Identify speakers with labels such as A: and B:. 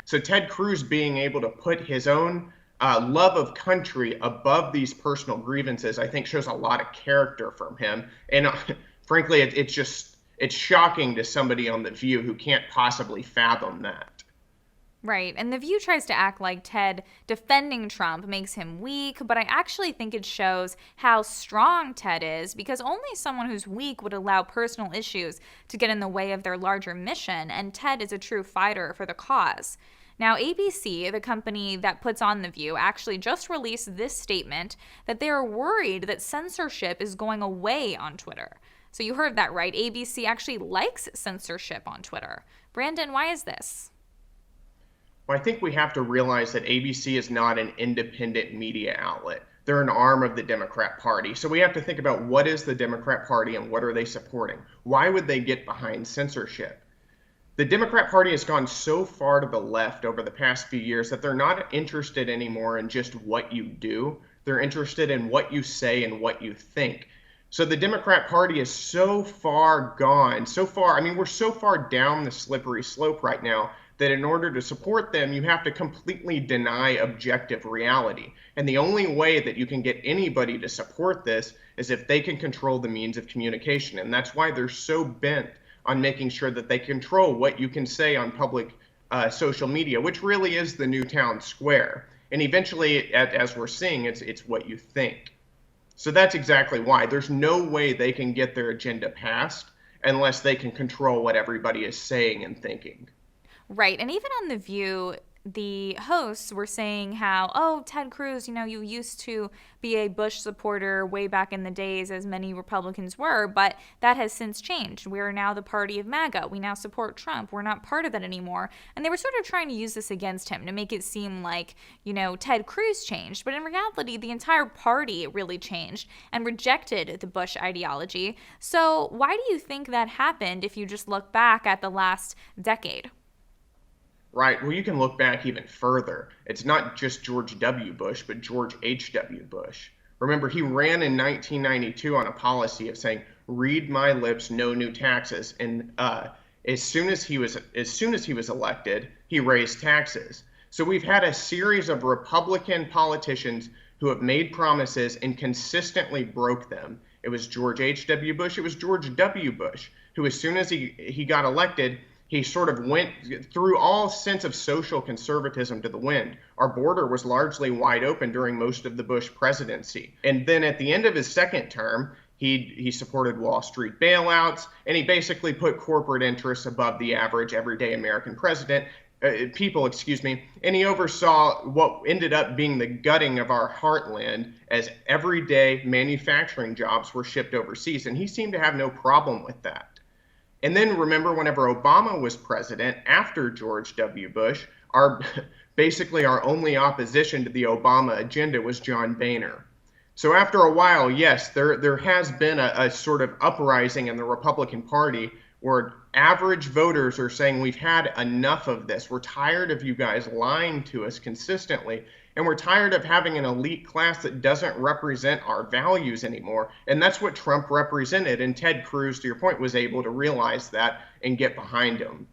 A: So Ted Cruz being able to put his own love of country above these personal grievances, I think shows a lot of character from him. And frankly, it's shocking to somebody on The View who can't possibly fathom that.
B: Right. And The View tries to act like Ted defending Trump makes him weak, but I actually think it shows how strong Ted is because only someone who's weak would allow personal issues to get in the way of their larger mission, and Ted is a true fighter for the cause. Now, ABC, the company that puts on The View, actually just released this statement that they are worried that censorship is going away on Twitter. So you heard that right. ABC actually likes censorship on Twitter. Brandon, why is this?
A: Well, I think we have to realize that ABC is not an independent media outlet. They're an arm of the Democrat Party. So we have to think about what is the Democrat Party and what are they supporting? Why would they get behind censorship? The Democrat Party has gone so far to the left over the past few years that they're not interested anymore in just what you do. They're interested in what you say and what you think. So the Democrat Party is so far gone, we're so far down the slippery slope right now that in order to support them, you have to completely deny objective reality. And the only way that you can get anybody to support this is if they can control the means of communication. And that's why they're so bent on making sure that they control what you can say on public social media, which really is the new town square. And eventually, as we're seeing, it's what you think. So that's exactly why. There's no way they can get their agenda passed unless they can control what everybody is saying and thinking.
B: Right. And even on The View, the hosts were saying how, oh, Ted Cruz, you used to be a Bush supporter way back in the days, as many Republicans were, but that has since changed. We are now the party of MAGA. We now support Trump. We're not part of that anymore. And they were sort of trying to use this against him to make it seem like, Ted Cruz changed. But in reality, the entire party really changed and rejected the Bush ideology. So why do you think that happened if you just look back at the last decade?
A: Right. Well, you can look back even further. It's not just George W. Bush, but George H.W. Bush. Remember, he ran in 1992 on a policy of saying, "Read my lips, no new taxes." And as soon as he was elected, he raised taxes. So we've had a series of Republican politicians who have made promises and consistently broke them. It was George H.W. Bush. It was George W. Bush, who as soon as he got elected, he sort of went through all sense of social conservatism to the wind. Our border was largely wide open during most of the Bush presidency. And then at the end of his second term, he supported Wall Street bailouts, and he basically put corporate interests above the average everyday American people, and he oversaw what ended up being the gutting of our heartland as everyday manufacturing jobs were shipped overseas, and he seemed to have no problem with that. And then remember, whenever Obama was president, after George W. Bush, basically our only opposition to the Obama agenda was John Boehner. So after a while, yes, there has been a sort of uprising in the Republican Party where average voters are saying we've had enough of this. We're tired of you guys lying to us consistently, and we're tired of having an elite class that doesn't represent our values anymore. And that's what Trump represented. And Ted Cruz, to your point, was able to realize that and get behind him.